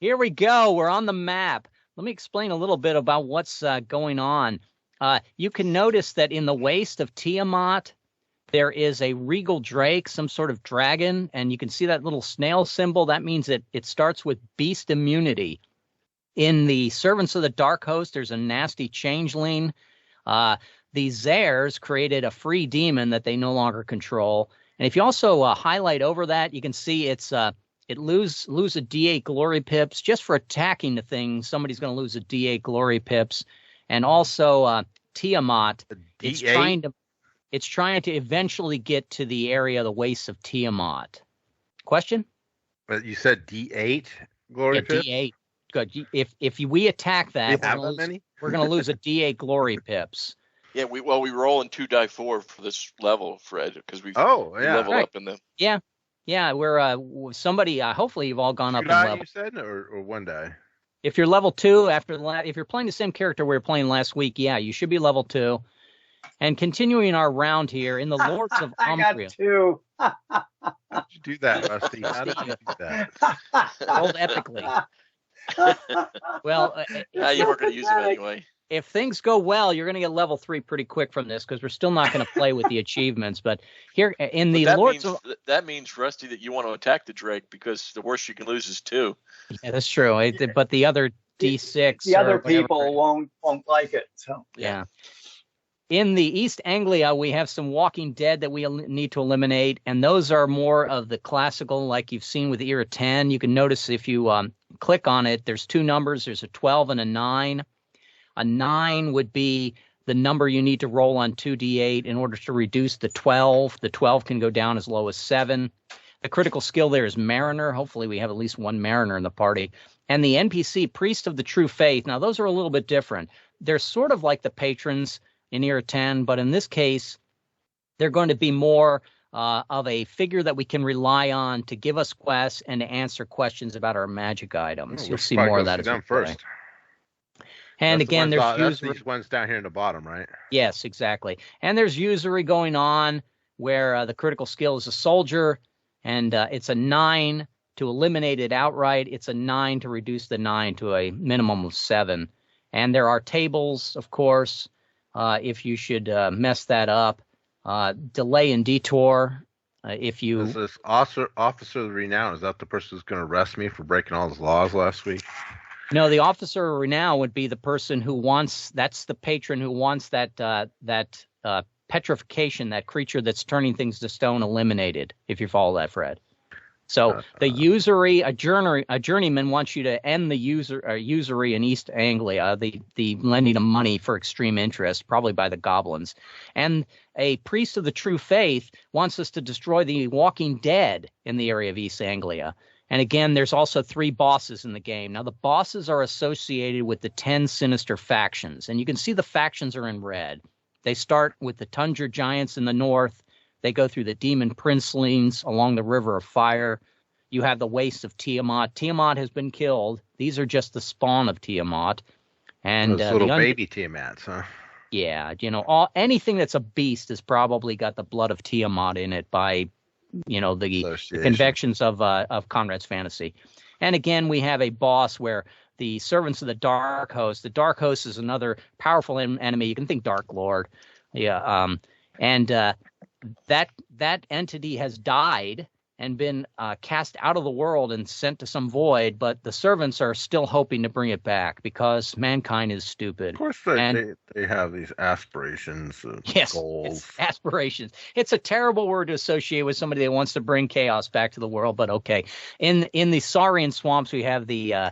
Here we go. We're on the map. Let me explain a little bit about what's going on. You can notice that in the waist of Tiamat, there is a regal drake, some sort of dragon, and you can see that little snail symbol. That means that it starts with beast immunity. In the Servants of the Dark Host, there's a nasty changeling. The Zares created a free demon that they no longer control. And if you also highlight over that, you can see it lose a D8 glory pips just for attacking the thing. Somebody's going to lose a D8 glory pips, and also Tiamat. It's trying to eventually get to the area of the waist of Tiamat. Question? But you said D8 glory pips? D8. Good. If we attack that, we're going to lose a D8 glory pips. Yeah, we roll in 2d4 for this level, Fred, because we level up in them. Yeah, we're somebody. Hopefully, you've all gone up in level. You said, or one die. If you're level 2 if you're playing the same character we were playing last week, yeah, you should be level 2. And continuing our round here in the Lords of Umbria. I got 2. How did you do that, Rusty? How did you do that? Rolled epically. Well, you weren't going to use them anyway. If things go well, you're going to get level 3 pretty quick from this, because we're still not going to play with the achievements. But here in the that means, Rusty, that you want to attack the Drake, because the worst you can lose is 2. Yeah, that's true. But the other D6, the other people won't like it. So yeah. In the East Anglia, we have some Walking Dead that we need to eliminate, and those are more of the classical, like you've seen with Era 10. You can notice if you click on it, there's 2 numbers. There's a 12 and a 9. A 9 would be the number you need to roll on 2d8 in order to reduce the 12. The 12 can go down as low as 7. The critical skill there is Mariner. Hopefully we have at least one Mariner in the party. And the NPC, Priest of the True Faith. Now, those are a little bit different. They're sort of like the patrons in Era 10, but in this case, they're going to be more of a figure that we can rely on to give us quests and to answer questions about our magic items. You'll see more of that as we play. And that's again, there's usury. These ones down here in the bottom, right? Yes, exactly. And there's usury going on where the critical skill is a soldier, and it's a 9 to eliminate it outright. It's a 9 to reduce the 9 to a minimum of 7. And there are tables, of course, if you should mess that up. Delay and detour. If you is this officer of renown, is that the person who's going to arrest me for breaking all his laws last week? No, the officer of renown would be the person who wants. That's the patron who wants that petrification, that creature that's turning things to stone, eliminated. If you follow that, Fred. So the usury, a journeyman wants you to end the usury in East Anglia, the lending of money for extreme interest, probably by the goblins. And a priest of the true faith wants us to destroy the walking dead in the area of East Anglia. And again, there's also 3 bosses in the game. Now, the bosses are associated with the 10 sinister factions. And you can see the factions are in red. They start with the Tundra Giants in the north. They go through the demon princelings along the River of Fire. You have the waste of Tiamat. Tiamat has been killed. These are just the spawn of Tiamat. And those little baby Tiamats, huh? Yeah, anything that's a beast has probably got the blood of Tiamat in it by, the convections of Conrad's Fantasy. And again, we have a boss where the Servants of the Dark Host. The Dark Host is another powerful enemy. You can think Dark Lord. Yeah. That entity has died and been cast out of the world and sent to some void, but the servants are still hoping to bring it back because mankind is stupid. Of course, they have these aspirations, goals. Aspirations. It's a terrible word to associate with somebody that wants to bring chaos back to the world, but okay. In the Saurian swamps, we have the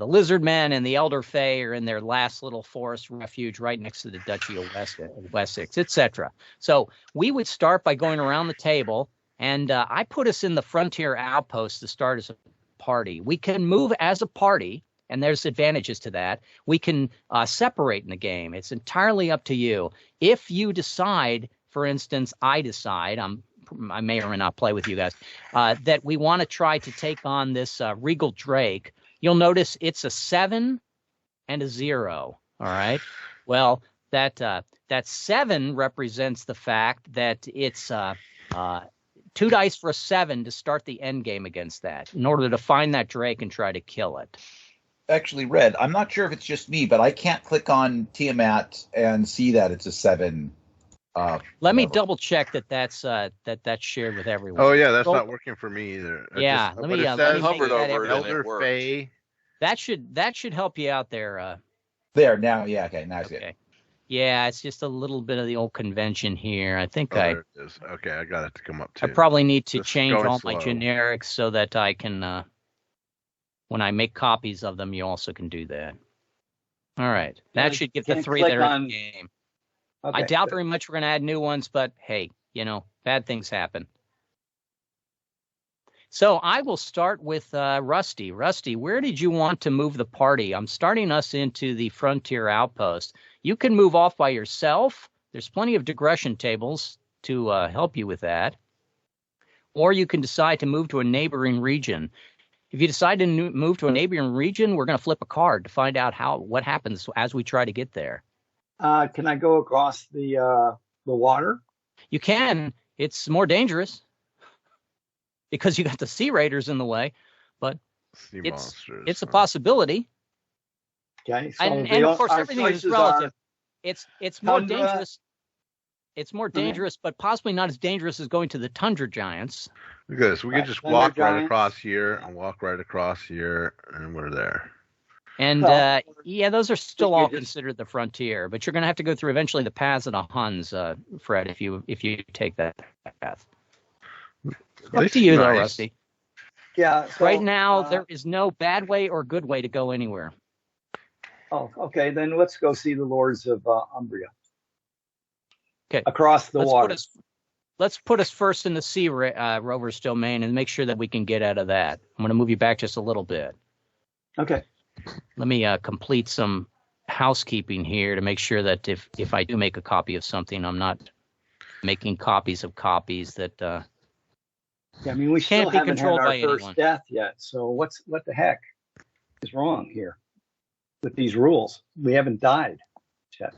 lizard men and the elder fae are in their last little forest refuge right next to the Duchy of Wessex, etc. So we would start by going around the table, and I put us in the frontier outpost to start as a party. We can move as a party, and there's advantages to that. We can separate in the game. It's entirely up to you. If you decide, for instance, I may or may not play with you guys, that we want to try to take on this Regal Drake, you'll notice it's a 7 and a 0. All right. Well, that 7 represents the fact that it's 2 dice for a 7 to start the end game against that in order to find that Drake and try to kill it. Actually, Red, I'm not sure if it's just me, but I can't click on Tiamat and see that it's a 7. Let me double check that's shared with everyone. Oh yeah, that's not working for me either. Let me hovered over it and it Elder worked. Fae. That should help you out there. There now, yeah, okay, now it's good. Yeah, it's just a little bit of the old convention here. I think there it is. Okay, I got it to come up too. I probably need to Just change going all slow. my generics so that I can, when I make copies of them, you also can do that. All right, that should get the 3 that are in the game. Okay, I doubt very much we're going to add new ones, but hey, bad things happen. So I will start with Rusty. Rusty, where did you want to move the party? I'm starting us into the Frontier Outpost. You can move off by yourself. There's plenty of digression tables to help you with that. Or you can decide to move to a neighboring region. If you decide to move to a neighboring region, we're going to flip a card to find out what happens as we try to get there. Can I go across the water? You can. It's more dangerous because you got the Sea Raiders in the way, but it's a possibility. Okay, so and of course everything is relative. It's more Tundra. dangerous. It's more dangerous, but possibly not as dangerous as going to the Tundra Giants. Look at this. We can just walk right across here and walk right across here, and we're there. And those are still all considered the frontier, but you're going to have to go through eventually the paths of the Huns, Fred, if you take that path. Up to you, though, Rusty. Yeah. So, right now, there is no bad way or good way to go anywhere. Oh, okay. Then let's go see the Lords of Umbria. Okay. Across the water. Let's put us first in the Sea Rover's domain and make sure that we can get out of that. I'm going to move you back just a little bit. Okay. Let me complete some housekeeping here to make sure that if I do make a copy of something, I'm not making copies of copies that yeah, I mean, we can't still be haven't controlled had our by first anyone. death yet. So what the heck is wrong here with these rules? We haven't died yet.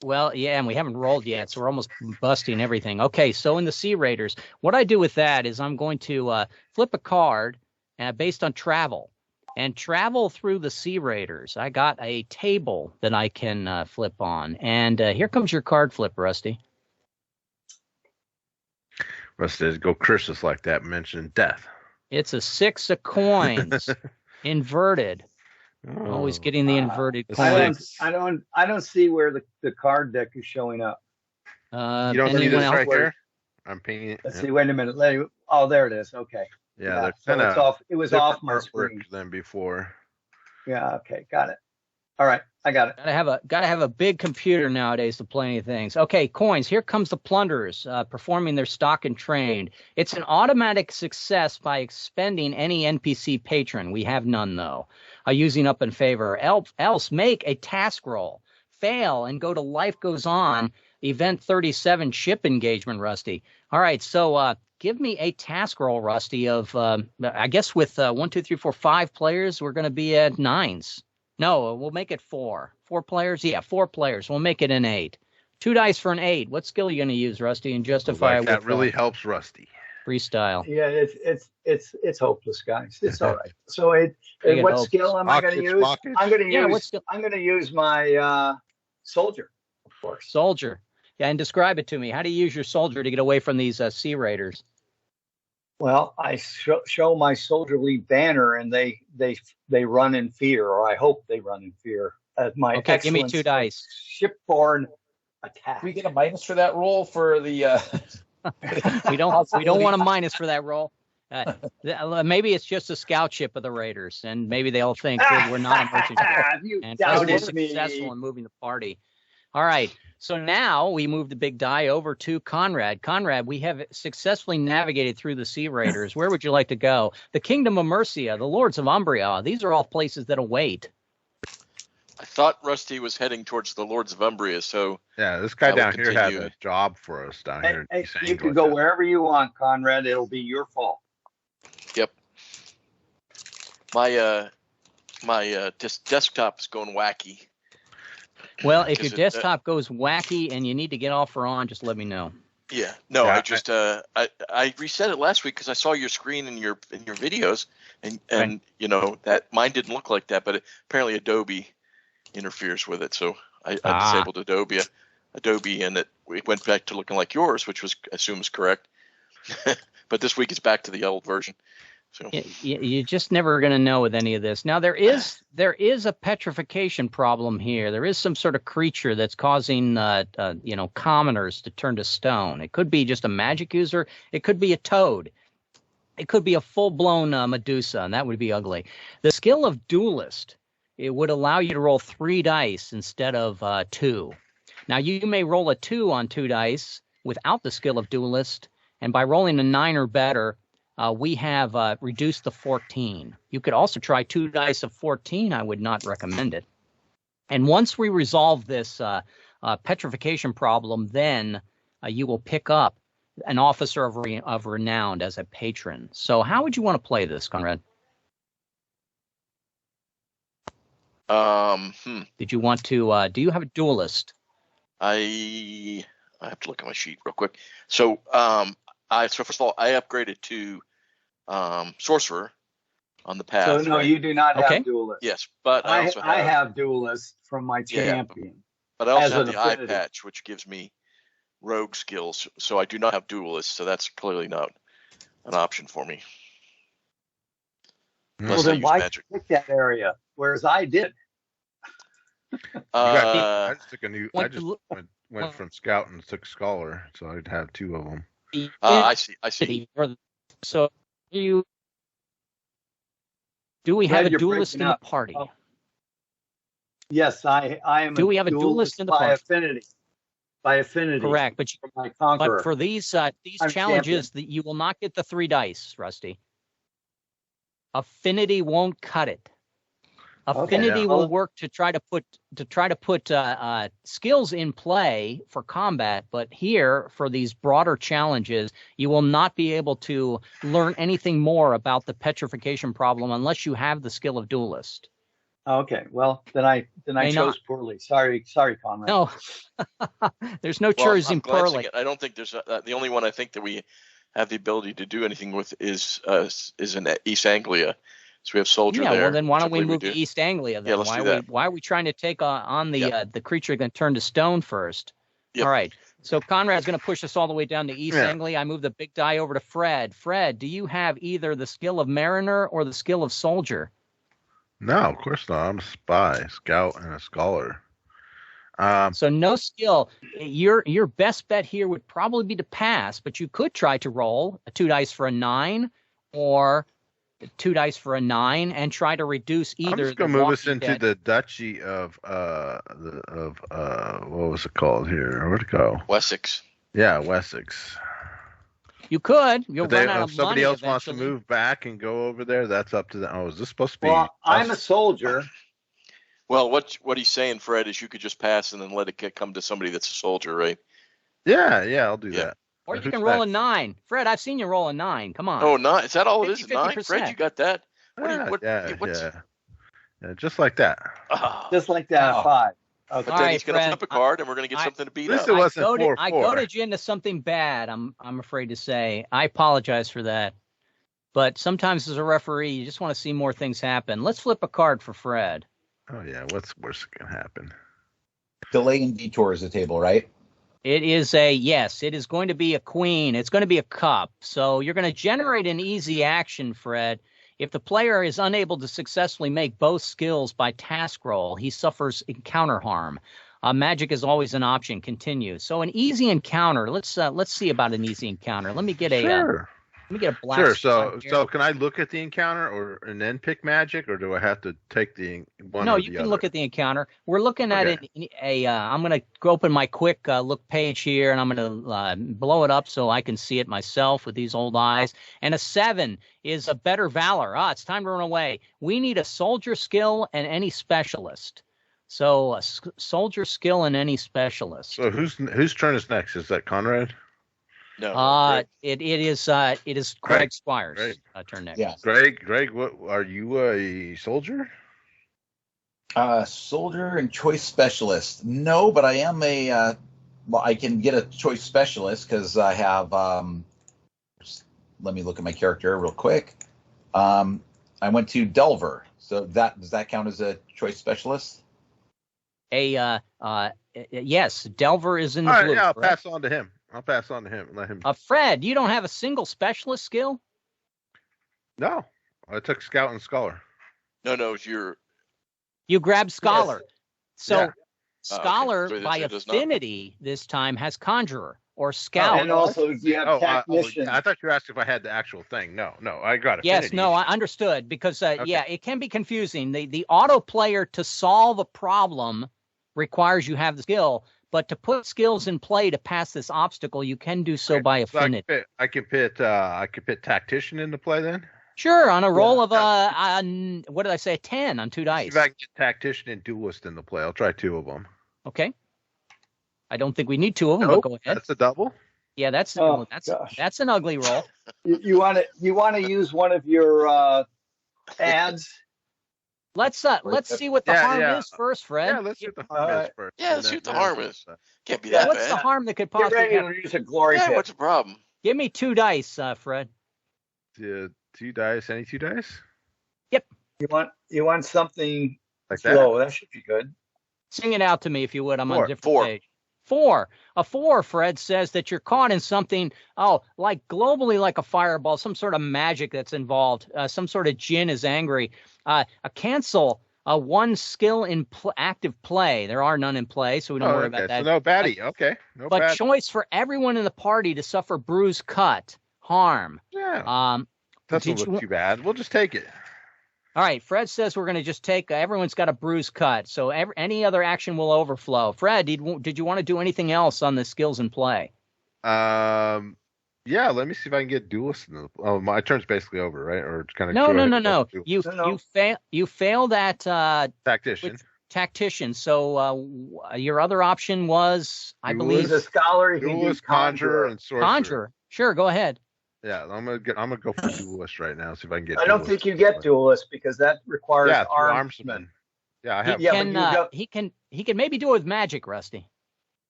Well, yeah, and we haven't rolled yet, so we're almost busting everything. Okay, so in the Sea Raiders, what I do with that is I'm going to flip a card based on travel. And travel through the Sea Raiders. I got a table that I can flip on. And here comes your card flip, Rusty. Rusty, go curses like that, mention death. It's a 6 of coins, inverted. Always getting the inverted coins. I don't see where the card deck is showing up. You don't see this right here? I'm pinging it. Let's see. Wait a minute. Oh, there it is. Okay. Yeah, so it was off my screen than before. Yeah, okay, got it. All right, I got it. Gotta have a big computer nowadays to play any things. Okay, coins. Here comes the plunderers performing their stock and trade. It's an automatic success by expending any NPC patron. We have none though. Using up in favor. Else make a task roll. Fail and go to Life Goes On. Event 37 ship engagement, Rusty. All right, so give me a task roll, Rusty, of, I guess with 1, 2, 3, 4, 5 players, we're going to be at 9s. No, we'll make it 4. 4 players? Yeah, 4 players. We'll make it an 8. 2 dice for an 8. What skill are you going to use, Rusty, and justify that really helps Rusty. Freestyle. Yeah, it's hopeless, guys. It's all right. So what skill am I going to use? I'm going to use my soldier, of course. Soldier. Yeah, and describe it to me. How do you use your soldier to get away from these Sea Raiders? Well, I show my soldierly banner, and they run in fear, or I hope they run in fear. Okay, give me 2 dice. Shipborne attack. We get a minus for that roll for the. We don't want a minus for that roll. Maybe it's just a scout ship of the Raiders, and maybe they'll think we're not a merchant ship, and we're successful in moving the party. All right. So now we move the big die over to Conrad. Conrad, we have successfully navigated through the Sea Raiders. Where would you like to go? The Kingdom of Mercia, the Lords of Umbria. These are all places that await. I thought Rusty was heading towards the Lords of Umbria, so yeah, this guy down here has a job for us down here. Hey, you can go wherever you want, Conrad. It'll be your fault. Yep. My desktop is going wacky. Well, if your desktop goes wacky and you need to get off or on, just let me know. Yeah, no, I just I reset it last week because I saw your screen in your videos, and right. you know that mine didn't look like that, but apparently Adobe interferes with it, so I disabled Adobe, and it went back to looking like yours, which was assumes correct. But this week it's back to the old version. So you're just never going to know with any of this. Now there is a petrification problem here. There is some sort of creature that's causing commoners to turn to stone. It could be just a magic user. It could be a toad. It could be a full-blown Medusa, and that would be ugly. The skill of duelist, it would allow you to roll 3 dice instead of 2. Now you may roll a 2 on 2 dice without the skill of duelist, and by rolling a 9 or better, we have reduced the 14. You could also try 2 dice of 14. I would not recommend it. And once we resolve this petrification problem, then you will pick up an officer of renown as a patron. So how would you want to play this, Conrad? Did you want to? Do you have a duelist? I have to look at my sheet real quick. So so first of all, I upgraded to sorcerer on the path. So no, you do not have duelist. Yes, but I have duelist from my champion. But I also have the eye patch, which gives me rogue skills. So I do not have duelist. So that's clearly not an option for me. Well, then why pick that area? Whereas I did. I just took went from scout and took scholar, so I'd have 2 of them. I see. So do we have a duelist in the party? Oh. Yes, I am. Do we have a duelist in the party? By affinity. Correct, but for these challenges, that you will not get the 3 dice, Rusty. Affinity won't cut it. Affinity will work to try to put skills in play for combat, but here for these broader challenges, you will not be able to learn anything more about the petrification problem unless you have the skill of duelist. Okay, well then I chose poorly. Sorry, Conrad. No, there's no choosing poorly. I don't think there's the only one I think that we have the ability to do anything with is in East Anglia. So we have soldier there. Yeah, well then why don't we move to East Anglia then? Yeah, let's do that. Why are we trying to take on the creature that turned to stone first? Yep. All right. So Conrad's going to push us all the way down to East Anglia. I move the big die over to Fred. Fred, do you have either the skill of mariner or the skill of soldier? No, of course not. I'm a spy, scout, and a scholar. So no skill. Your best bet here would probably be to pass, but you could try to roll 2 dice for a 9 or 2 dice for a 9 and try to reduce either. I'm just gonna move us into the duchy of what was it called here? Where'd it go? Wessex. Yeah, Wessex. You could. You'll run out of money. If somebody else eventually wants to move back and go over there, that's up to them. Oh, is this supposed to be? Well, I'm a soldier. Well, what he's saying, Fred, is you could just pass and then let it come to somebody that's a soldier, right? Yeah, I'll do that. Or you can roll a 9. Fred, I've seen you roll a 9. Come on. Oh, 9. Is that all it is? 9? Fred, you got that? Yeah, just like that. Just like that, 5. Okay. But then he's going to flip a card, and we're going to get something to beat up. I goaded you into something bad, I'm afraid to say. I apologize for that. But sometimes as a referee, you just want to see more things happen. Let's flip a card for Fred. Oh, yeah. What's going to happen? Delay and detour is the table, right? It is it is going to be a queen. It's going to be a cup. So you're going to generate an easy action, Fred. If the player is unable to successfully make both skills by task roll, he suffers encounter harm. Magic is always an option. Continue. So an easy encounter. Let's see about an easy encounter. Let me get a black. Sure. So can I look at the encounter and then pick magic, or do I have to take the one? No, or you the can other? look at the encounter. We're looking at it. I'm going to open my quick look page here, and I'm going to blow it up so I can see it myself with these old eyes. And a 7 is a better valor. It's time to run away. We need a soldier skill and any specialist. So a soldier skill and any specialist. So whose turn is next? Is that Conrad? No. It is Greg Squire's turn next. Yeah. Greg, what are you, a soldier? Soldier and choice specialist. No, but I am a well, I can get a choice specialist because I have. Let me look at my character real quick. I went to Delver, so does that count as a choice specialist? Yes, Delver is in the blue. Yeah, I'll pass on to him. Let him. Fred, you don't have a single specialist skill? No, I took Scout and Scholar. No, you grabbed Scholar. Yes. So yeah. Scholar Okay. So by affinity this time has Conjurer or Scout. And also you have Tactician. I thought you asked if I had the actual thing. No, I got it. Yes, no, I understood because yeah, it can be confusing. The auto player to solve a problem requires you have the skill, but to put skills in play to pass this obstacle, you can do so by affinity. So I could put Tactician into play then. Sure, on a roll of what did I say? 10 on 2 dice. If I can get Tactician and Duelist into play, I'll try 2 of them. Okay. I don't think we need 2 of them, Nope, but go ahead. That's a double. Yeah, that's an ugly roll. You want to use one of your ads? Let's see what the harm is first, Fred. Yeah, let's see what the harm is first. Yeah, let's see what the harm is. Can't be that bad. What's the harm that could possibly happen? Use a glory hit. What's the problem? Give me 2 dice, Fred. 2 dice. Any 2 dice? Yep. You want something like slow. That should be good. Sing it out to me if you would. I'm 4. on a different page. 4. A 4, Fred, says that you're caught in something, like globally like a fireball, some sort of magic that's involved. Some sort of djinn is angry. A cancel 1 skill in active play. There are none in play, so we don't worry about that. So no baddie. Okay. No but baddie. Choice for everyone in the party to suffer bruise, cut, harm. Yeah. Doesn't look too bad. We'll just take it. All right, Fred says we're going to just take. Everyone's got a bruise cut, so any other action will overflow. Fred, did you want to do anything else on the skills in play? Yeah. Let me see if I can get Duelist. My turn's basically over, right? Or kind of. No. You fail that Tactician. So your other option was, I believe, a Scholar. Duelist, Conjurer, and Sorcerer. Conjurer. Sure, go ahead. Yeah, I'm gonna go for Duelist right now. See if I can get. I don't think you get Duelist because that requires armsman. Yeah, I have. He can maybe do it with magic, Rusty.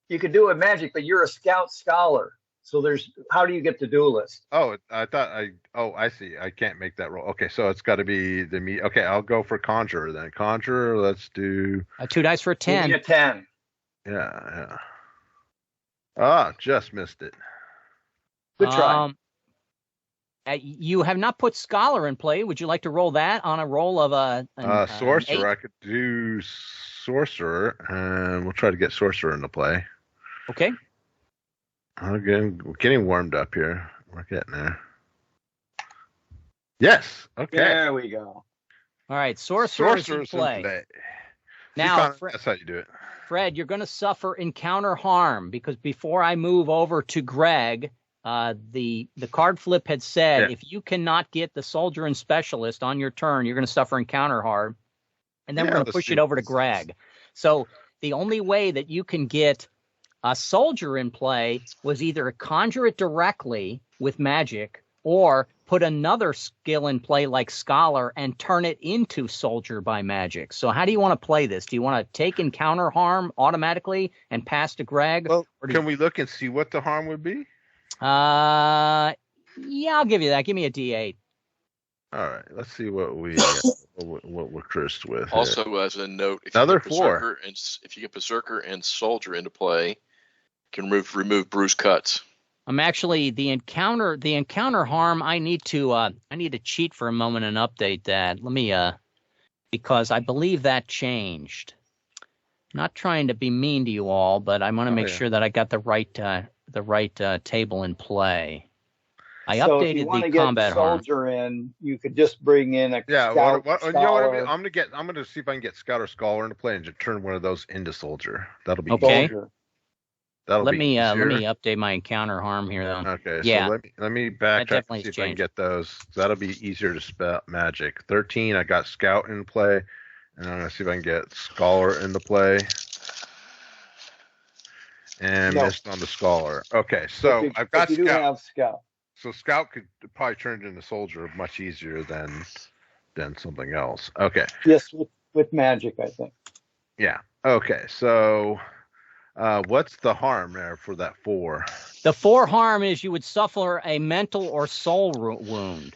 You could do it with magic, but you're a Scout Scholar. So how do you get the Duelist? Oh, I see. I can't make that roll. Okay, so it's got to be the me. Okay, I'll go for Conjurer then. Conjurer, let's do 2 dice for a 10. Give me a 10. Yeah. Just missed it. Good try. You have not put Scholar in play. Would you like to roll that on a roll of Sorcerer? 8? I could do Sorcerer, and we'll try to get Sorcerer into play. Okay. We're getting warmed up here. We're getting there. Yes. Okay. There we go. All right. Sorcerer's in play. Now, that's how you do it. Fred, you're going to suffer encounter harm because before I move over to Greg, the card flip had said if you cannot get the soldier and specialist on your turn, you're going to suffer encounter harm. And then we're going to push it over to Greg. So the only way that you can get a soldier in play was either conjure it directly with magic or put another skill in play like Scholar and turn it into soldier by magic. So how do you want to play this? Do you want to take encounter harm automatically and pass to Greg? Well, can we look and see what the harm would be? Yeah, I'll give you that. Give me a D8. All right, let's see what we're cursed with. Also, as a note, if you get Berserker and Soldier into play, you can remove bruise cuts. I'm actually the encounter harm. I need to cheat for a moment and update that. Let me because I believe that changed. Not trying to be mean to you all, but I want to make sure that I got the right table in play. I updated the combat harm. Soldier in, you could just bring in a Scout. You know what I'm gonna see if I can get Scout or Scholar into play and just turn one of those into Soldier. That'll be okay. Soldier. Let me update my encounter harm here though. Okay, so let me backtrack and see if I can get those. That'll be easier to spell magic. 13, I got Scout in play, and I'm gonna see if I can get Scholar into play. And missed on the Scholar. Okay, so I've got Scout. You do have Scout. So Scout could probably turn it into Soldier much easier than something else. Okay. Yes, with magic, I think. Yeah. Okay. So What's the harm there for that 4? The 4 harm is you would suffer a mental or soul wound.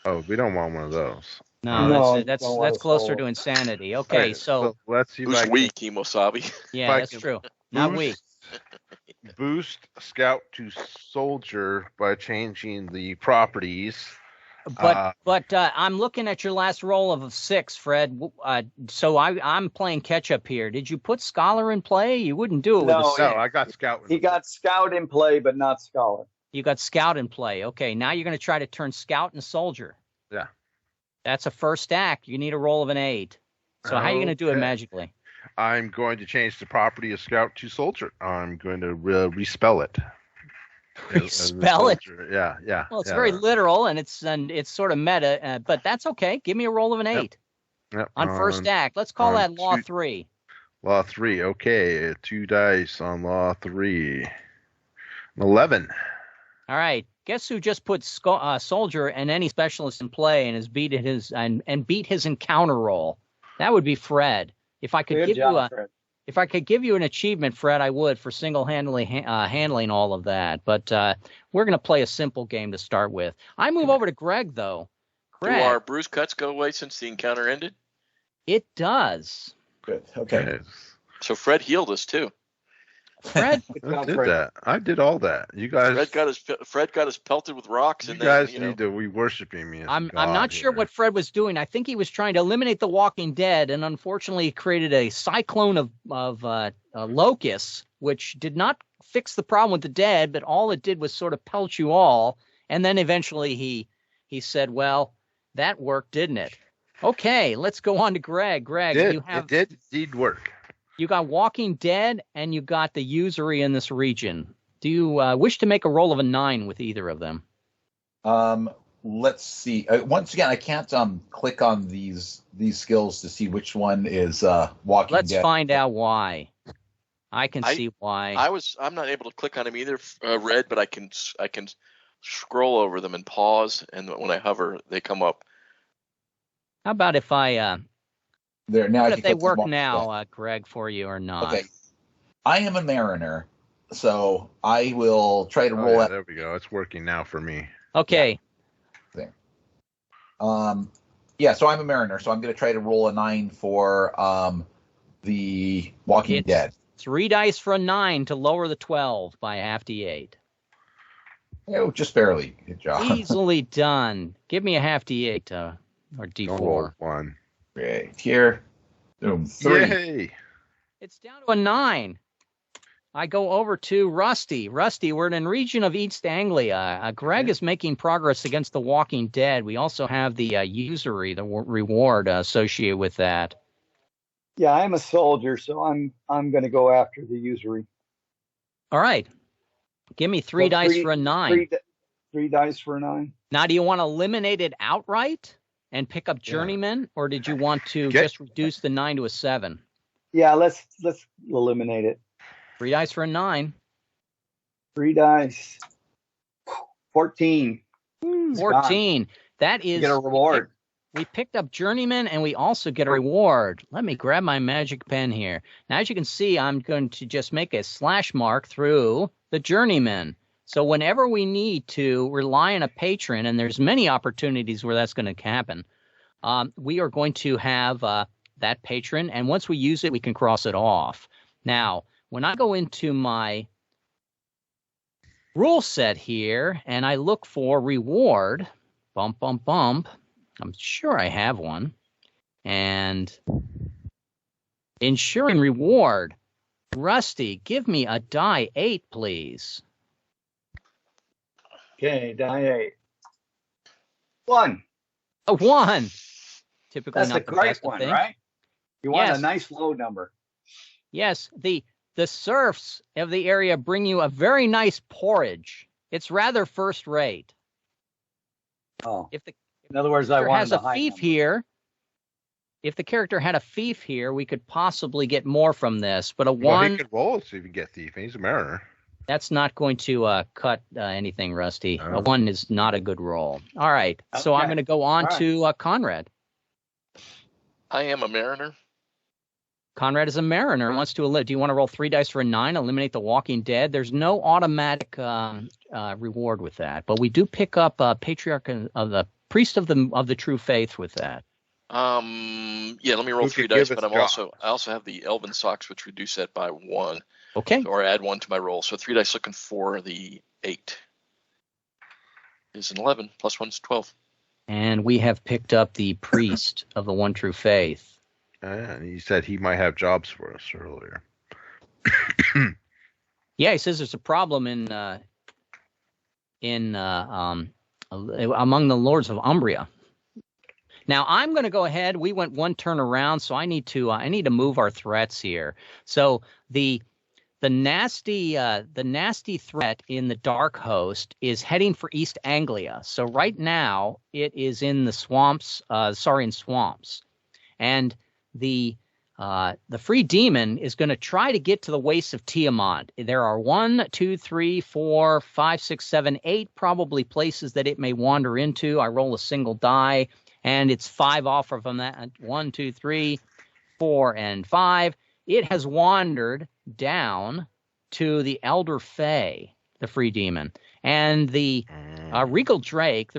Oh, we don't want one of those. No, that's closer to insanity. Okay, right, so let's see. Who's weak, Kimosabi? Yeah, that's true. Not weak. Boost scout to soldier by changing the properties. But I'm looking at your last roll of 6, Fred. So I'm playing catch up here. Did you put scholar in play? You wouldn't do it with a 6. No, I got scout. He got scout in play, but not scholar. You got scout in play. Okay, now you're going to try to turn scout into soldier. Yeah. That's a first act. You need a roll of an 8. So how are you going to do it magically? I'm going to change the property of scout to soldier. I'm going to respell it. Spell it? Yeah. Well, it's very literal and it's sort of meta, but that's okay. Give me a roll of an 8. Yep. On first act. Let's call that law 3. Law 3. Okay. 2 dice on law 3. 11. All right. Guess who just put soldier and any specialist in play and has beat his encounter roll? That would be Fred. If I could if I could give you an achievement, Fred, I would for single-handedly handling all of that. But we're going to play a simple game to start with. I move over to Greg, though. Greg, do our bruise cuts go away since the encounter ended? It does. Good. Okay. So Fred healed us too. Fred, I did that. I did all that. You guys. Fred got us pelted with rocks. You guys need to be worshiping me. I'm not sure what Fred was doing. I think he was trying to eliminate the Walking Dead, and unfortunately, he created a cyclone of locusts, which did not fix the problem with the dead, but all it did was sort of pelt you all. And then eventually, he said, "Well, that worked, didn't it?" Okay, let's go on to Greg. Greg, it did indeed work. You got Walking Dead, and you got the usury in this region. Do you wish to make a roll of a 9 with either of them? Let's see. Once again, I can't click on these skills to see which one is Walking Dead. Let's find out why. I can see why. I'm not able to click on them either, Red, but I can scroll over them and pause, and when I hover, they come up. How about if I there now? If they work now, Greg, for you or not? Okay. I am a mariner, so I will try to roll. There we go. It's working now for me. Okay. Yeah. So I'm a mariner, so I'm going to try to roll a 9 for the Walking Dead. 3 dice for a 9 to lower the 12 by half D8. Oh, just barely. Good job. Easily done. Give me a half D8 or D4. 1. Right here. Boom. 3. Yay. It's down to a 9. I go over to Rusty. Rusty, we're in a region of East Anglia. Greg is making progress against the Walking Dead. We also have the usury, the reward associated with that. Yeah, I'm a soldier, so I'm going to go after the usury. All right. Give me 3 dice for a 9. 3 dice for a 9. Now, do you want to eliminate it outright and pick up Journeyman, or did you want to just reduce the 9 to a 7? Yeah, let's eliminate it. 3 dice for a 9. 3 dice. 14. 14. That is. You get a reward. We picked up Journeyman, and we also get a reward. Let me grab my magic pen here. Now, as you can see, I'm going to just make a slash mark through the Journeyman. So whenever we need to rely on a patron, and there's many opportunities where that's going to happen, we are going to have that patron, and once we use it, we can cross it off. Now, when I go into my rule set here, and I look for reward, bump, bump, bump, I'm sure I have one, and ensuring reward, Rusty, give me a die 8, please. Okay, die 8. 1. A 1. Typically that's not the correct one, right? You want a nice low number. Yes, the serfs of the area bring you a very nice porridge. It's rather first rate. Oh. In other words, I want a fief here. If the character had a fief here, we could possibly get more from this. But a 1. He could roll so you can get thief. He's a mariner. That's not going to cut anything, Rusty. A 1 is not a good roll. All right. Okay. So I'm going to go on to Conrad. I am a mariner. Conrad is a mariner and wants to. Do you want to roll 3 dice for a 9? Eliminate the Walking Dead. There's no automatic reward with that, but we do pick up Patriarch of the Priest of the True Faith with that. Yeah, let me roll 3 dice, but I also have the Elven Socks, which reduce that by 1. Okay. Or add 1 to my roll. So 3 dice looking for the 8. Is an 11 plus 1 is 12. And we have picked up the Priest of the One True Faith. And he said he might have jobs for us earlier. Yeah, he says there's a problem among the lords of Umbria. Now I'm going to go ahead. We went 1 turn around, so I need to move our threats here. So the nasty threat in the Dark Host is heading for East Anglia. So right now it is in the swamps, Saurian swamps, and the Free Demon is going to try to get to the wastes of Tiamat. There are 1, 2, 3, 4, 5, 6, 7, 8 probably places that it may wander into. I roll a single die, and it's 5 off from that. 1, 2, 3, 4, and 5. It has wandered down to the Elder Fae, the Free Demon. And the Regal Drake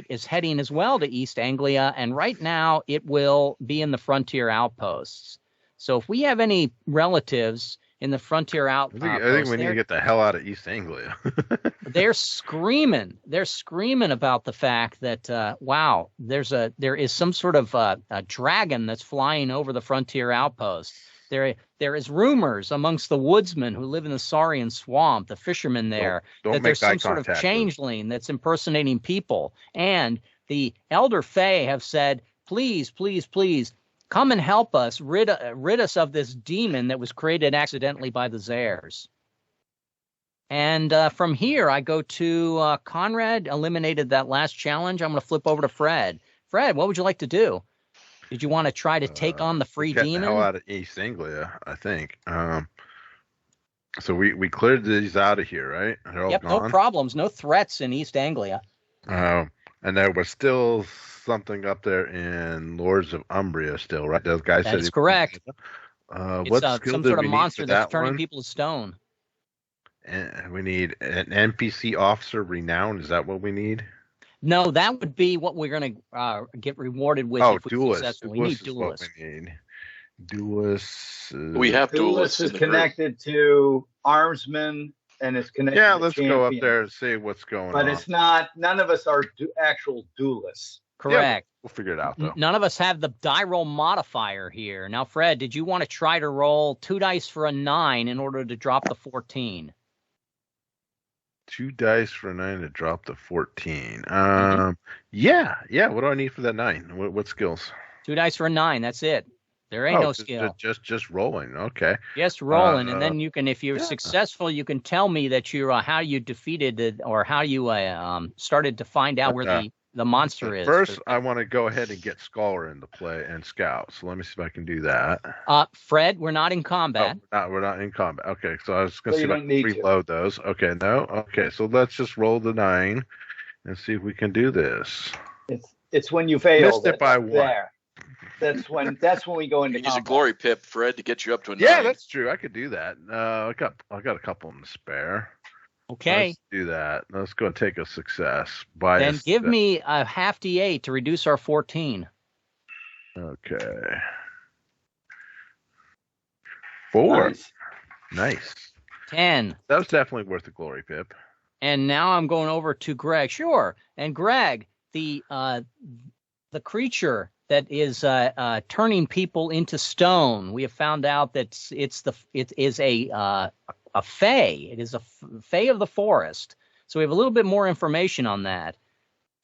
is heading as well to East Anglia, and right now it will be in the frontier outposts. So if we have any relatives in the frontier outposts, I think we need to get the hell out of East Anglia. They're screaming about the fact that wow, there is some sort of a dragon that's flying over the frontier outpost. There is rumors amongst the woodsmen who live in the Saurian swamp, the fishermen there, that there's some sort of changeling that's impersonating people. And the Elder Fae have said, please, please, please, come and help us, rid us of this demon that was created accidentally by the Zares. And from here, I go to Conrad, eliminated that last challenge. I'm going to flip over to Fred. Fred, what would you like to do? Did you want to try to take on the Free Demon? The hell out of East Anglia, I think. So we cleared these out of here, right? They're all yep, gone? No problems, no threats in East Anglia. And there was still something up there in Lords of Umbria still, right? Those guys said that's correct. What it's some sort of monster that's turning people to stone. And we need an NPC officer renowned. Is that what we need? No, that would be what we're going to get rewarded with. Oh, if duelists. We need duelists. We need duelists. We have duelists. Is connected to armsmen, and it's connected. Yeah, to let's champion. go up there and see what's going on. But it's not. None of us are actual duelists. Correct. Yeah, we'll figure it out though. None of us have the die roll modifier here. Now, Fred, did you want to try to roll 2 dice for a 9 in order to drop the 14? 2 dice for a 9 to drop the 14. Yeah. What do I need for that 9? What skills? 2 dice for a 9. That's it. There ain't no skill. Just rolling. Okay. Just rolling, and then you can, if you're successful, you can tell me that you how you defeated it or how you started to find out where the monster is. First, I want to go ahead and get Scholar into play and Scout. So let me see if I can do that. Fred, we're not in combat. Oh, we're not in combat. Okay, so I was going to see if I can reload those. Okay, no. Okay, so let's just roll the 9 and see if we can do this. It's when you fail. Missed it by 1. There. That's when we go into. Use a glory pip, Fred, to get you up to a 9. Yeah, that's true. I could do that. I got a couple in the spare. Okay. Let's do that. Let's go take a success. Then give me a half D8 to reduce our 14. Okay. 4. Nice. 10. That was definitely worth the glory pip. And now I'm going over to Greg. Sure. And Greg, the creature that is turning people into stone, we have found out that it is a fae. It is a fae of the forest. So we have a little bit more information on that.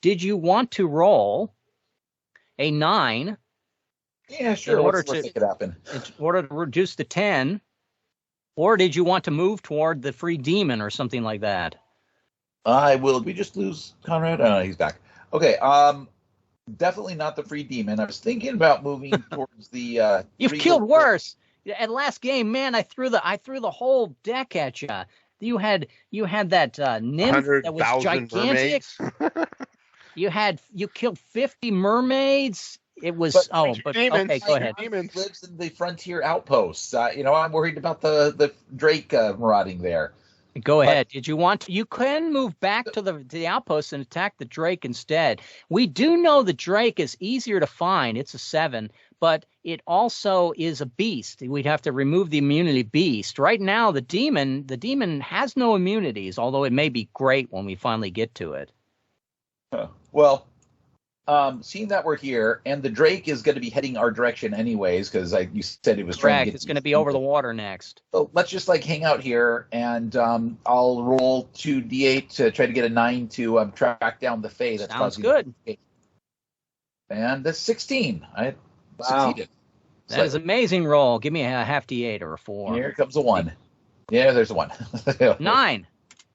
Did you want to roll a 9? Yeah, sure. In order let's make it happen. In order to reduce the 10, or did you want to move toward the Free Demon or something like that? I will. Did we just lose Conrad? Oh, he's back. Okay. Definitely not the Free Demon. I was thinking about moving towards the. You've killed worse. At last game, man, I threw the whole deck at you. You had that nymph that was gigantic. You killed 50 mermaids. It was demons. Okay, go ahead. Demons lives in the frontier outposts. I'm worried about the Drake marauding there. Go ahead. Did you want to? You can move back to the outpost and attack the Drake instead. We do know the Drake is easier to find. It's a 7, but it also is a beast. We'd have to remove the immunity beast. Right now, the demon has no immunities, although it may be great when we finally get to it. Well, seeing that we're here, and the Drake is going to be heading our direction anyways, because you said it was trying to get... It's going to be over the water next. So let's just hang out here, and I'll roll 2d8 to try to get a 9 to track down the Fae. That's sounds good. And the 16. I succeeded. That is an amazing roll. Give me a half d8 or a 4. Here comes a 1. Yeah, there's a 1. 9.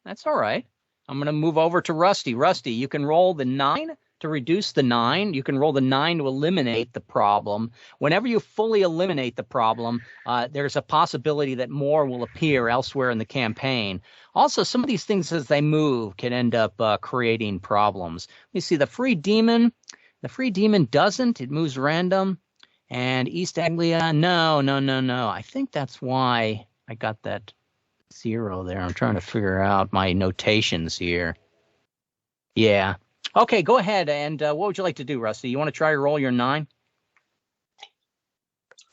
That's all right. I'm going to move over to Rusty. Rusty, you can roll the 9 to reduce the 9. You can roll the 9 to eliminate the problem. Whenever you fully eliminate the problem, there's a possibility that more will appear elsewhere in the campaign. Also, some of these things as they move can end up creating problems. Let me see. The free demon doesn't. It moves random. And East Anglia, no. I think that's why I got that 0 there. I'm trying to figure out my notations here. Yeah. Okay, go ahead. And what would you like to do, Rusty? You want to try to roll your 9?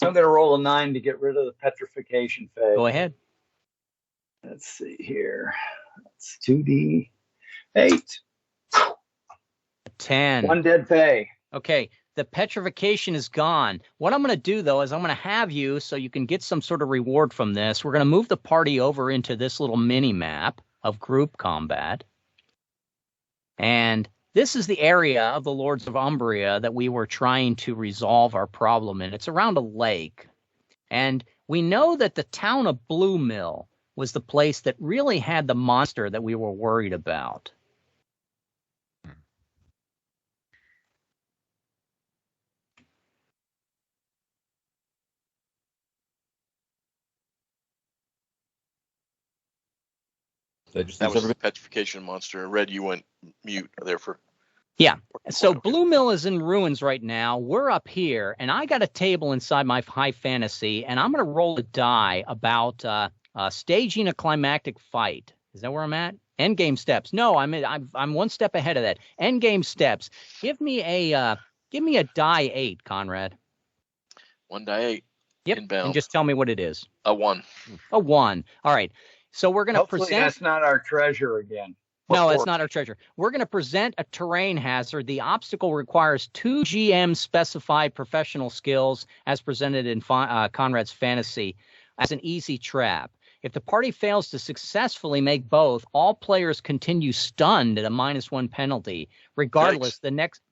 I'm going to roll a 9 to get rid of the petrification phase. Go ahead. Let's see here. That's 2d8. 10. 1 dead Fae. Okay, the petrification is gone. What I'm going to do, though, is I'm going to have you, so you can get some sort of reward from this, we're going to move the party over into this little mini-map of group combat. And this is the area of the Lords of Umbria that we were trying to resolve our problem in. It's around a lake. And we know that the town of Blue Mill was the place that really had the monster that we were worried about. That was the petrification monster. Red, you went mute there for... Yeah. So Blue Mill is in ruins right now. We're up here, and I got a table inside my high fantasy, and I'm going to roll a die about staging a climactic fight. Is that where I'm at? Endgame steps. No, I'm one step ahead of that. Endgame steps. Give me a die 8, Conrad. 1 die 8. Yep. Inbound. And just tell me what it is. A 1. A 1. All right. So we're going to present. That's not our treasure again. No, it's not our treasure. We're going to present a terrain hazard. The obstacle requires 2 GM specified professional skills as presented in Conrad's fantasy as an easy trap. If the party fails to successfully make both, all players continue stunned at a -1 penalty. Regardless, the next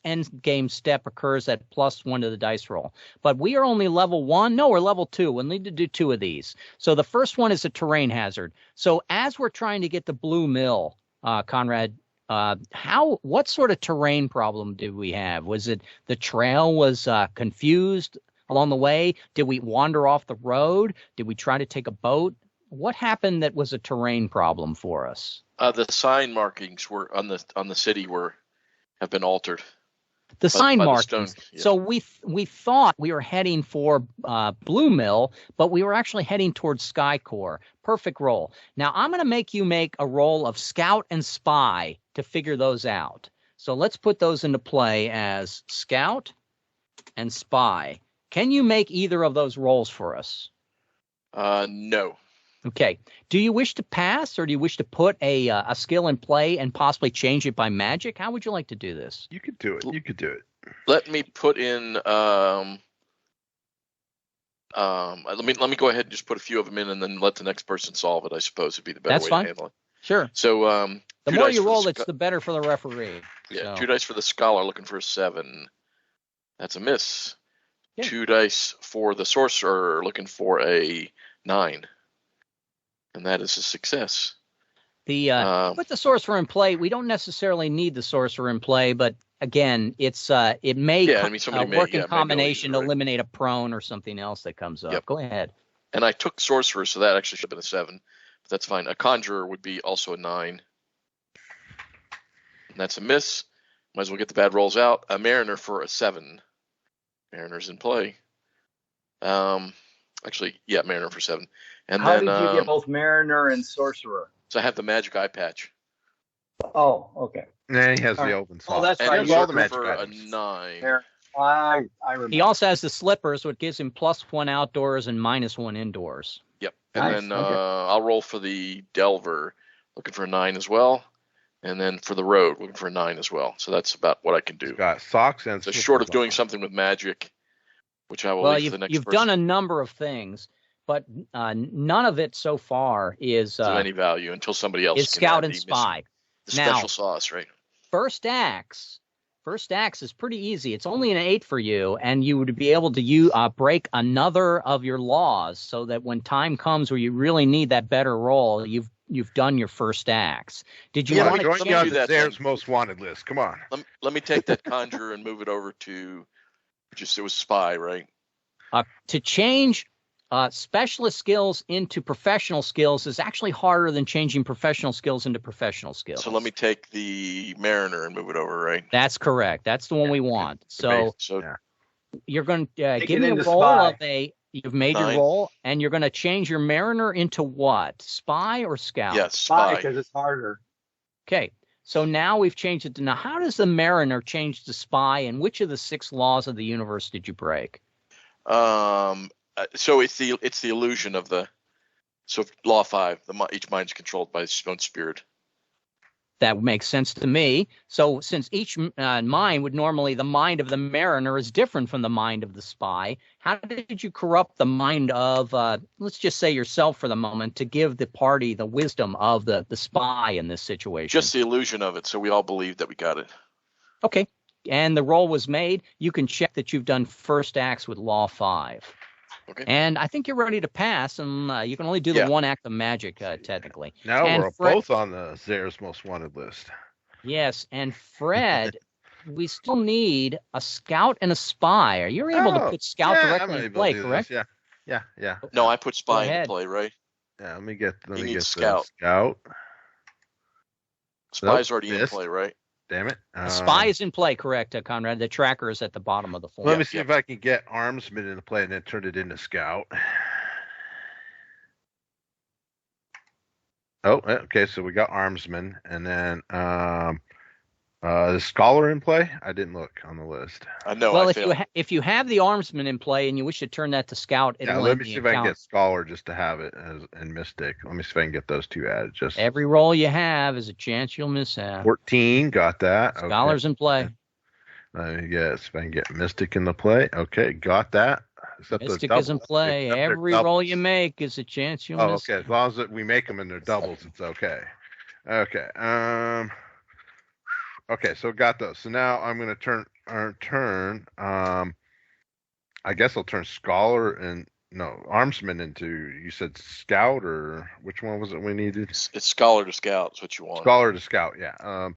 end game step occurs at +1 to the dice roll. But we are only level 1. No, we're level 2. We'll need to do 2 of these. So the first one is a terrain hazard. So as we're trying to get the Blue Mill, Conrad, what sort of terrain problem did we have? Was it the trail was confused along the way? Did we wander off the road? Did we try to take a boat? What happened that was a terrain problem for us? The sign markings were on the city have been altered. The sign markings. Yeah. So we thought we were heading for Blue Mill, but we were actually heading towards Skycore. Perfect roll. Now I'm going to make you make a roll of Scout and Spy to figure those out. So let's put those into play as Scout and Spy. Can you make either of those rolls for us? No. Okay. Do you wish to pass, or do you wish to put a skill in play and possibly change it by magic? How would you like to do this? You could do it. Let me put in. Let me go ahead and just put a few of them in, and then let the next person solve it. I suppose would be the better way to handle it. Sure. So the more you roll, it's the better for the referee. Yeah. So. 2 dice for the scholar, looking for a 7. That's a miss. Yeah. 2 dice for the sorcerer, looking for a 9. And that is a success. Put the sorcerer in play. We don't necessarily need the sorcerer in play, but again, it may work in combination to eliminate a prone or something else that comes up. Yep. Go ahead. And I took sorcerer, so that actually should have been a 7, but that's fine. A conjurer would be also a 9. And that's a miss. Might as well get the bad rolls out. A mariner for a 7. Mariner's in play. Actually, yeah, Mariner for 7. And How then, did you get both Mariner and Sorcerer? So I have the magic eye patch. Oh, okay. Yeah, he has the open slot. Oh, that's and right. He all the magic for items. A 9. There. I remember. He also has the slippers, which gives him +1 outdoors and -1 indoors. Yep. And nice. then I'll roll for the Delver, looking for a 9 as well. And then for the Rogue, looking for a 9 as well. So that's about what I can do. He's got socks and. So short of doing something with magic, which I will leave for the next you've person. done a number of things, but none of it so far is of any value until somebody else is can Scout and Spy. The special sauce, right? First axe is pretty easy. It's only an 8 for you, and you would be able to break another of your laws, so that when time comes where you really need that better roll, you've done your first axe. Did you want to change that? There's most wanted list. Come on. Let me take that conjure and move it over to it was Spy, right? To change specialist skills into professional skills is actually harder than changing professional skills into professional skills. So let me take the Mariner and move it over, right? That's correct. That's the one we want. So you're going to give me a roll of you've made 9. Your roll, and you're going to change your Mariner into what? Spy or Scout? Yes, Spy. Because it's harder. Okay. So now we've changed it to now. How does the Mariner change to Spy, and which of the 6 laws of the universe did you break? So it's the illusion of Law 5. Each mind is controlled by its own spirit. That makes sense to me. So since each mind would normally, the mind of the Mariner is different from the mind of the Spy, how did you corrupt the mind of, let's just say yourself for the moment, to give the party the wisdom of the Spy in this situation? Just the illusion of it, so we all believe that we got it. Okay. And the roll was made. You can check that you've done first acts with Law 5. Okay. And I think you're ready to pass, and you can only do the 1 act of magic, technically. Now we're both on the Zare's most wanted list. Yes, and Fred, we still need a Scout and a Spy. Are you able to put Scout directly in play, correct? Yeah. No, I put Spy in play, right? Yeah, let me get Scout. Scout. Spy's already in play, right? Damn it. Spy is in play, correct, Conrad? The tracker is at the bottom of the form. Let me see if I can get Armsman into play and then turn it into Scout. Oh, okay, so we got Armsman, and then the Scholar in play? I didn't look on the list. No, well, if you have the Armsman in play and you wish to turn that to Scout, let me see if I can get Scholar just to have it and Mystic. Let me see if I can get those 2 added. Just every roll you have is a chance you'll miss out. 14, got that. Scholar's in play. Let me guess if I can get Mystic in the play. Okay, got that. Mystic is in play. Every roll you make is a chance you'll miss. Okay, as long as we make them in their doubles, it's okay. Okay. Okay, so got those. So now I'm going to turn. I guess I'll turn Scholar and Armsman into. You said Scout, or which one was it we needed? It's Scholar to Scout. Is what you want. Scholar to Scout. Yeah.